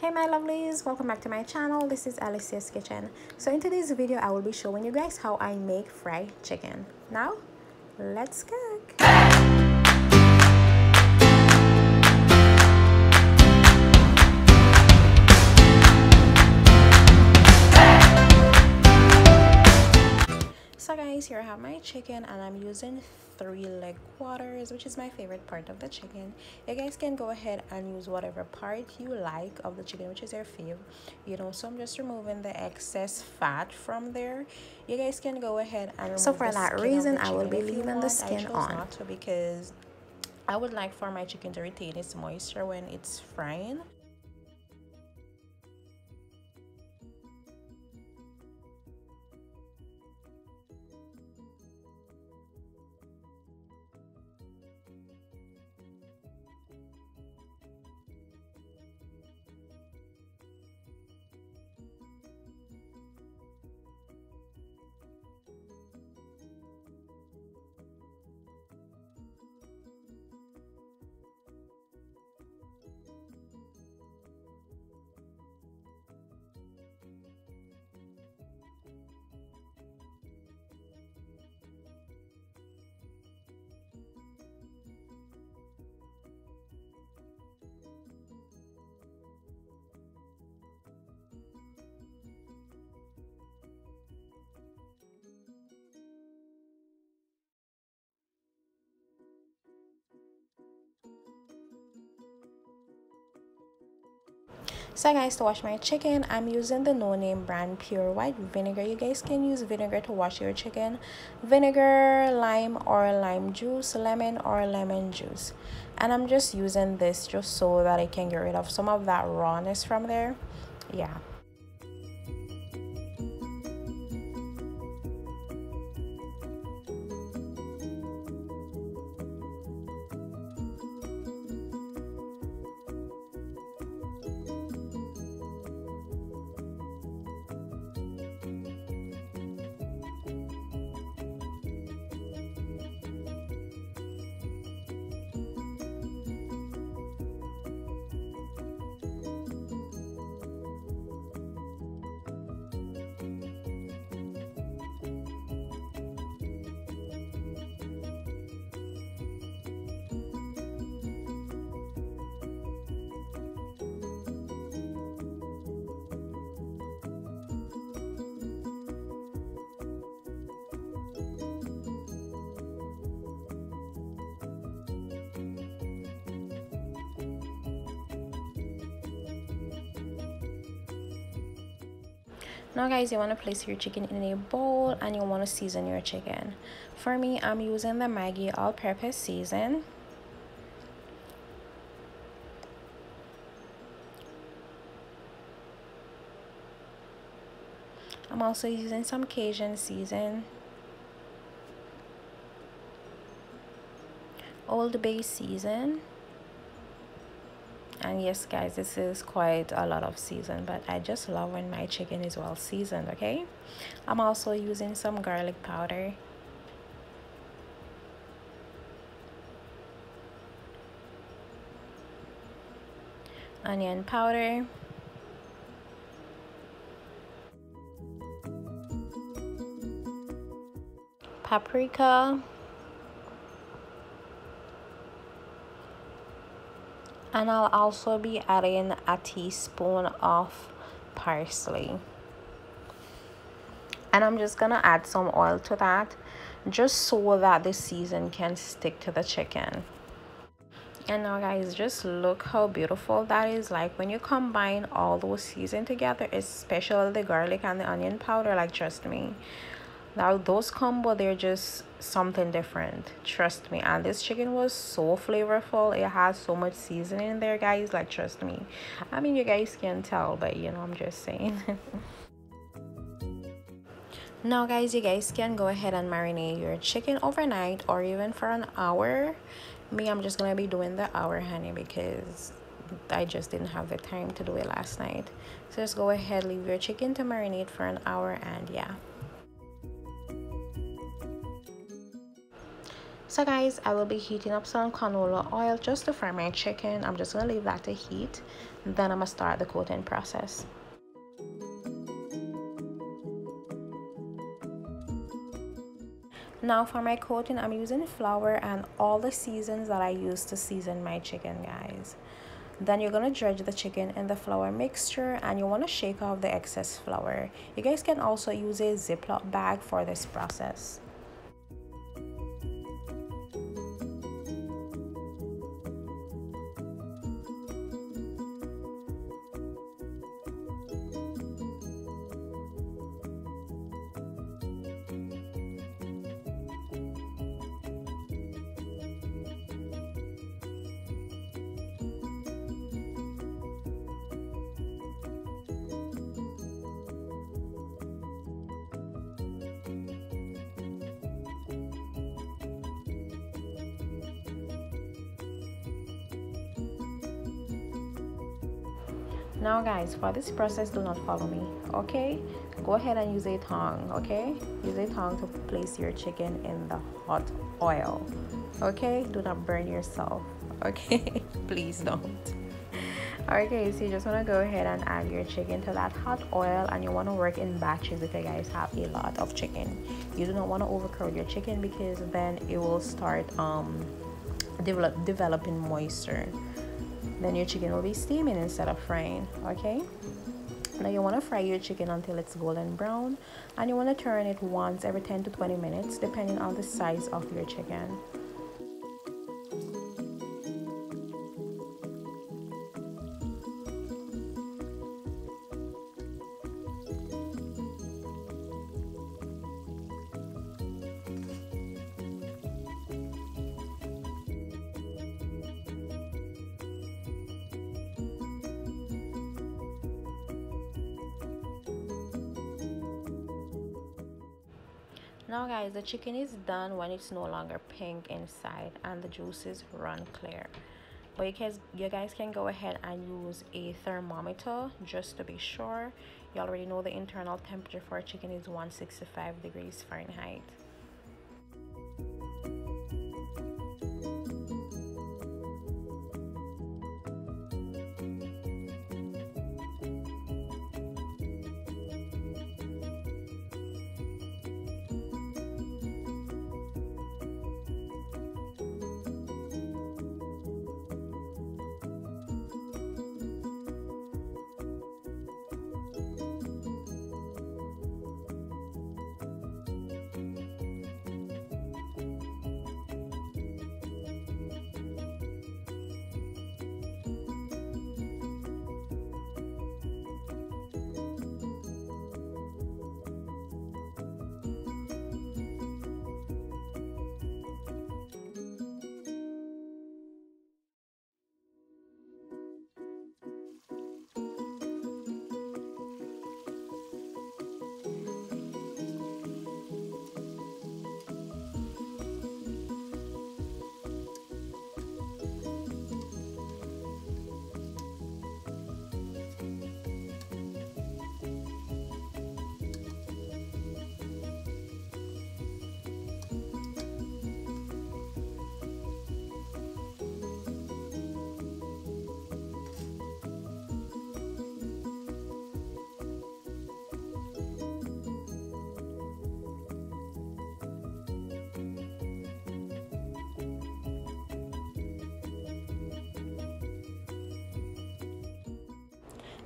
Hey my lovelies, welcome back to my channel. This is Alicia's Kitchen. So in today's video I will be showing you guys how I make fried chicken. Now let's cook. So guys, here I have my chicken and I'm using 3 leg quarters, which is my favorite part of the chicken. You guys can go ahead and use whatever part you like of the chicken, which is your fave, so I'm just removing the excess fat from there. You guys can go ahead and remove, so for that reason I will be leaving the skin on. Not to, because I would like for my chicken to retain its moisture when it's frying. So guys, to wash my chicken, I'm using the no name brand pure white vinegar. You guys can use vinegar to wash your chicken. Vinegar, lime or lime juice, lemon or lemon juice. And I'm just using this just so that I can get rid of some of that rawness from there. Yeah. Now guys, you want to place your chicken in a bowl and you want to season your chicken. For me, I'm using the Maggi all-purpose season. I'm also using some Cajun season, Old Bay season. And yes guys, this is quite a lot of season, but I just love when my chicken is well seasoned. Okay, I'm also using some garlic powder, onion powder, paprika, and I'll also be adding a teaspoon of parsley. And I'm just gonna add some oil to that just so that the season can stick to the chicken. And now guys, just look how beautiful that is. Like when you combine all those seasons together, especially the garlic and the onion powder, like trust me, now those combo, they're just something different, trust me. And this chicken was so flavorful. It has so much seasoning in there guys, like trust me. I mean, you guys can tell, but I'm just saying. Now guys, you guys can go ahead and marinate your chicken overnight or even for an hour. Me, I'm just gonna be doing the hour, honey, because I just didn't have the time to do it last night. So just go ahead, leave your chicken to marinate for an hour, and yeah. So guys, I will be heating up some canola oil just to fry my chicken. I'm just gonna leave that to heat. Then I'm gonna start the coating process. Now for my coating, I'm using flour and all the seasons that I use to season my chicken, guys. Then you're gonna dredge the chicken in the flour mixture, and you want to shake off the excess flour. You guys can also use a Ziploc bag for this process. Now guys, for this process, do not follow me, okay? Go ahead and use a tongue, okay? Use a tongue to place your chicken in the hot oil, okay? Do not burn yourself, okay? Please don't. Okay, so you just want to go ahead and add your chicken to that hot oil, and you want to work in batches if you guys have a lot of chicken. You do not want to overcoat your chicken, because then it will start developing moisture. Then your chicken will be steaming instead of frying, okay? Now you want to fry your chicken until it's golden brown, and you want to turn it once every 10 to 20 minutes depending on the size of your chicken. Now guys, the chicken is done when it's no longer pink inside and the juices run clear. But you guys can go ahead and use a thermometer just to be sure. You already know the internal temperature for chicken is 165 degrees Fahrenheit.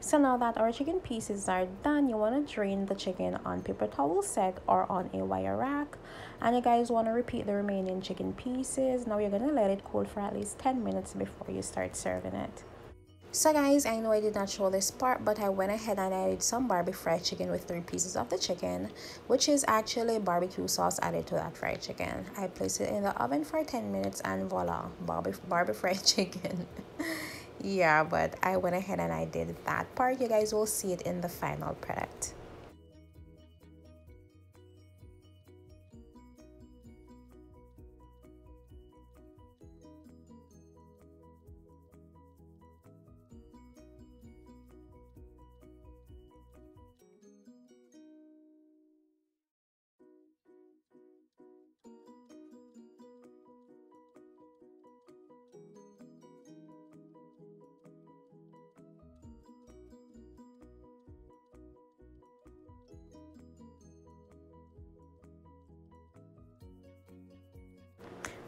So now that our chicken pieces are done, you want to drain the chicken on paper towel set or on a wire rack, and you guys want to repeat the remaining chicken pieces. Now you're gonna let it cool for at least 10 minutes before you start serving it. So guys, I know I did not show this part, but I went ahead and added some barbecue fried chicken with 3 pieces of the chicken, which is actually barbecue sauce added to that fried chicken. I placed it in the oven for 10 minutes and voila, barbecue fried chicken. Yeah, but I went ahead and I did that part. You guys will see it in the final product.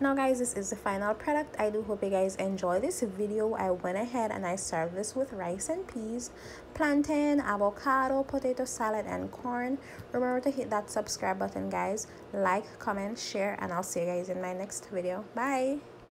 Now guys, this is the final product. I do hope you guys enjoy this video. I went ahead and I served this with rice and peas, plantain, avocado, potato salad, and corn. Remember to hit that subscribe button guys, like, comment, share, and I'll see you guys in my next video. Bye.